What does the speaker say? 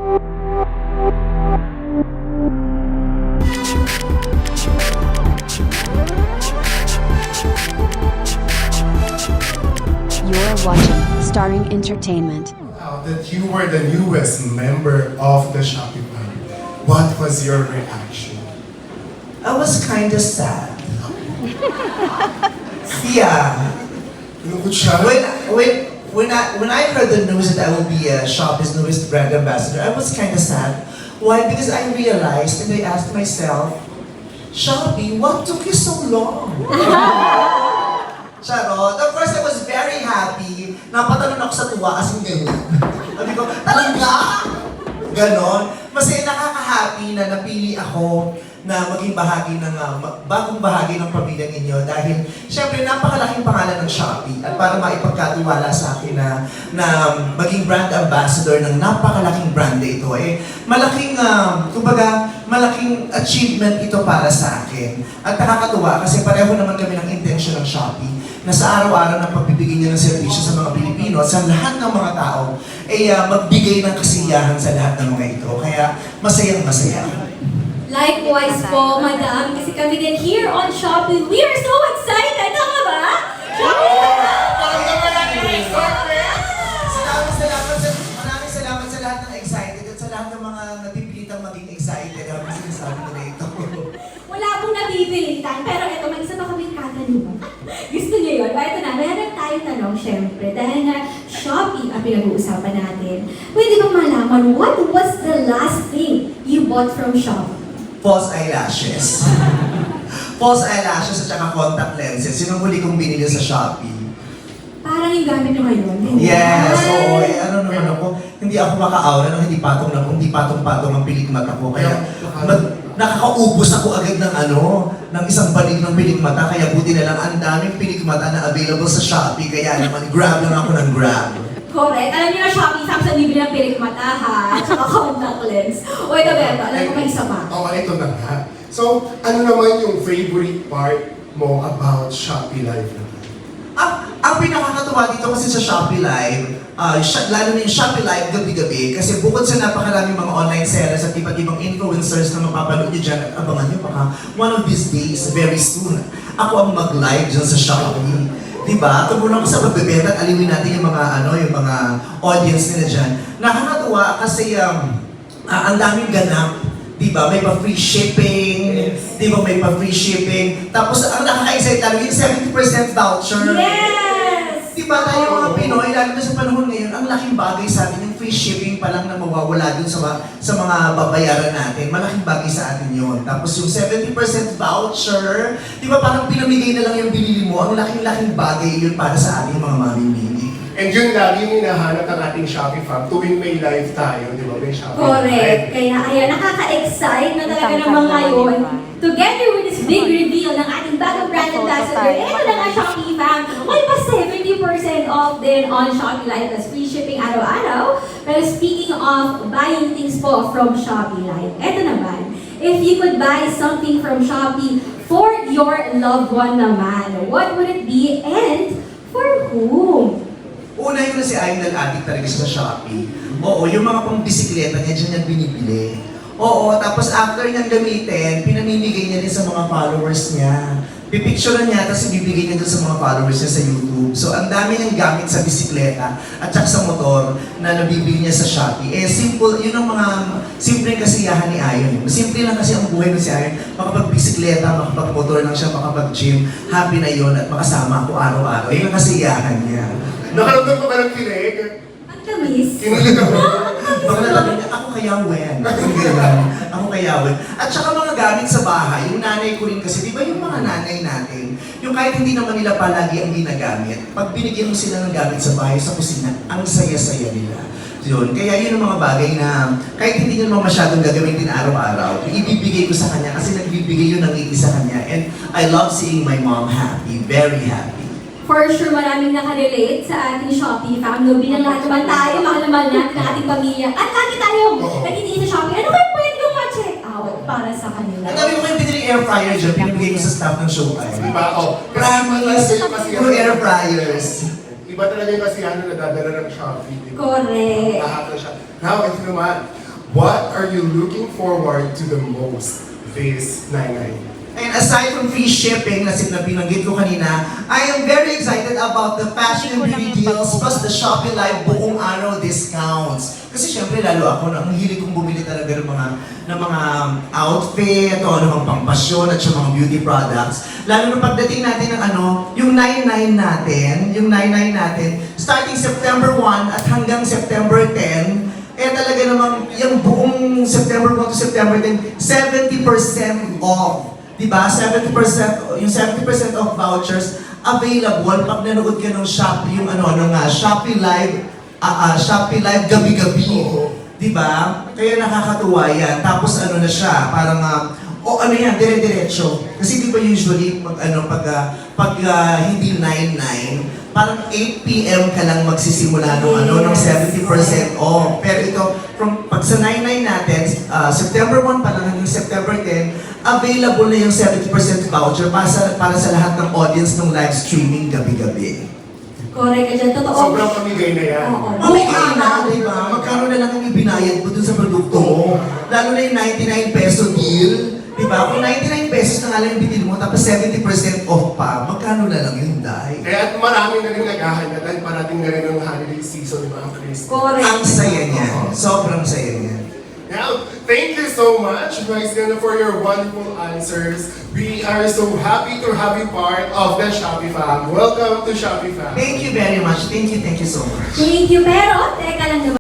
You're watching Starring Entertainment. That you were the newest member of the Shopee family. What was your reaction? I was kind of sad. Yeah. Lungkot siya? When I heard the news that I will be Shopee's newest brand ambassador, I was kind of sad. Why? Because I realized and I asked myself, Shopee, what took you so long? Charot. Of course, I was very happy. Napatalon ako sa tuwa kasi ganyan. Sabi ko, talaga? Ganon. Masaya nakaka-happy na napili ako na maging bahagi ng bagong bahagi ng pamilyang inyo dahil syempre napakalaking pangalan ng Shopee at para maipagkatiwala sa akin na maging brand ambassador ng napakalaking brand ito malaking kumbaga malaking achievement ito para sa akin at nakakatuwa kasi pareho naman kami ng intention ng Shopee na sa araw-araw ng pagbibigay niya ng serbisyo sa mga Pilipino at sa lahat ng mga tao magbigay ng kasiyahan sa lahat ng mga ito kaya masayang masaya. Likewise po, madam, kasi kami din here on Shopee, we are so excited! Tama ba? Maraming salamat sa lahat ng excited at sa lahat ng mga napipilitang maging excited habang sinasabi nila ito. Wala pong napipilitan, pero ito, may isa pa kaming katanungan. Gusto niyo yun? Ito na, meron tayong tanong, syempre, dahil nga Shopee ang pinag-uusapan natin. Pwede bang malaman, what was the last thing you bought from Shopee? False eyelashes. False eyelashes at saka contact lenses. Yun ang huli kong binili sa Shopee. Parang yung gamit nyo ngayon. Yes, oo. Ano naman ako, hindi ako maka-aura nang hindi patong-patong ang pilik mata ko. Kaya nakakaubos ako agad ng isang balik ng pilik mata. Kaya buti na lang ang daming pilik mata na available sa Shopee. Kaya naman, grab lang ako ng grab. Correct. Alam niyo na Shopee, Samsung bibili ng pilik mata ha, at saka contact lens. O ito, Beto, alam mo may isa pa. Oo, ito na nga. So, ano naman yung favorite part mo about Shopee Live naman? Ang pinakakatuwa dito kasi sa Shopee Live, lalo na yung Shopee Live gabi-gabi, kasi bukod sa napakaraming mga online sellers at iba't ibang influencers na mapapanood nyo dyan at abangan nyo baka one of these days, very soon, ako ang mag-live dyan sa Shopee. Diba? Tumulong ko sa pagbebenta at aliwin natin yung mga audience nila dyan. Nakakatuwa kasi ang daming ganap. Diba? May pa-free shipping. Yes. Diba? May pa-free shipping. Tapos ang nakaka-excite lalo yung 70% voucher. Yes! Diba tayo mga Pinoy, lalo na sa panahon ngayon, ang laking bagay sa atin, yung free shipping pa lang na mawawala dun sa mga babayaran natin. Malaking bagay sa atin yun. Tapos yung 70% voucher, diba parang pinamigay na lang yung binili mo, ang laking-laking bagay yun para sa ating mga mamimili. And yun lagi yung hinahanap ng ating Shopee fam tuwing may live tayo, di ba? May Shopee Correct. Live. Kaya ayan, nakaka-excite na talaga naman ngayon. Together with this big reveal ng ating bagong brand ambassador, ito na nga Shopee fam. May pa 70% off din on Shopee Live as free shipping araw-araw. Pero speaking of buying things po from Shopee Live, ito naman. If you could buy something from Shopee for your loved one naman, what would it be and for whom? Una yun na si Idol Addict talaga sa Shopee. Oo, yung mga pang bisikleta niya, dyan niya binibili. Oo, tapos after niyang gamitin, pinamimigay niya din sa mga followers niya. Pipicturean niya, tapos ibibigay niya dun sa mga followers niya sa YouTube. So, ang dami niyang gamit sa bisikleta at saka sa motor na nabibili niya sa Shopee. Simple, yun ang mga simpleng kasiyahan ni Ayon. Simple lang kasi ang buhay ng si Ayon. Makapag-bisikleta, makapag-motor lang siya, makapag-gym. Happy na yun at makasama ako araw-araw. Yun ang kasiyahan niya. Nakaramdam ko ka ng kilig? Ang tamis. Kinilig ako. Baka nalaman niya, ako kaya wen. Ako kaya wen. At saka mga gamit sa bahay, yung nanay ko rin kasi, di ba yung mga nanay natin, yung kahit hindi naman nila palagi ang ginagamit, pag binigyan mo sila ng gamit sa bahay, sa kusina, ang saya-saya nila. Yun. Kaya yun ang mga bagay na kahit hindi nyo naman masyadong gagamitin araw-araw, ibibigay ko sa kanya kasi nagbibigay yun ng sa kanya. And I love seeing my mom happy, very happy. For sure, maraming nakarelate sa ating Shopee fam. No, bilang lahat naman tayo, mahal naman natin ang ating pamilya. At lagi tayong nagtitingin sa Shopee, ano kaya pwede kong ma-check out para sa kanila? Ang dami ko kayong pinili air fryer dyan, pinibigay ko sa staff ng Showtime. Diba? Promise, puro air fryers. Iba talaga yung kasiyahan na nadadala ng Shopee. Diba? Correct. Lahat na siya. Now, ito naman. What are you looking forward to the most this 99? And aside from free shipping na binanggit ko kanina, I am very excited about the fashion and beauty deals plus the Shopee Live buong araw discounts. Kasi syempre lalo ako na ang hilig kong bumili talaga ng mga outfit o ano pang pampasyon at yung mga beauty products. Lalo na pagdating natin ng yung 99 natin, starting September 1 at hanggang September 10, talaga namang yung buong September 1 to September 10, 70% off. Diba? 70%, yung 70% of vouchers available pag nanood ka ng Shopee, yung Shopee Live gabi-gabi. Diba? Kaya nakakatuwa yan. Tapos na siya, parang, dire-diretso. Kasi di ba usually, pag hindi 99, parang 8 p.m. ka lang magsisimula ng 70% off. Pero ito, pag sa 99 natin, September 1 pa lang hanggang September 10, available na yung 70% voucher para sa lahat ng audience ng live streaming gabi-gabi. Correct ka dyan. Totoo. Sobrang pamigay na yan. Oo. Mamigay na, di ba? Magkano na lang ang ibinayad mo dun sa produkto mo? Lalo na yung 99 peso deal. Di ba? Kung 99 pesos na nga lang yung bitin mo, tapos 70% off pa, magkano na lang yun, Day? Kaya marami na rin naghahanap at parating na rin ang holiday season, di ba, ang Christmas? Correct. Ang saya niya. Sobrang saya niya. Now, thank you so much, Vice Ganda, for your wonderful answers. We are so happy to have you part of the Shopee Fam. Welcome to Shopee Fam. Thank you very much. Thank you so much. Thank you. Pero, teka lang naman.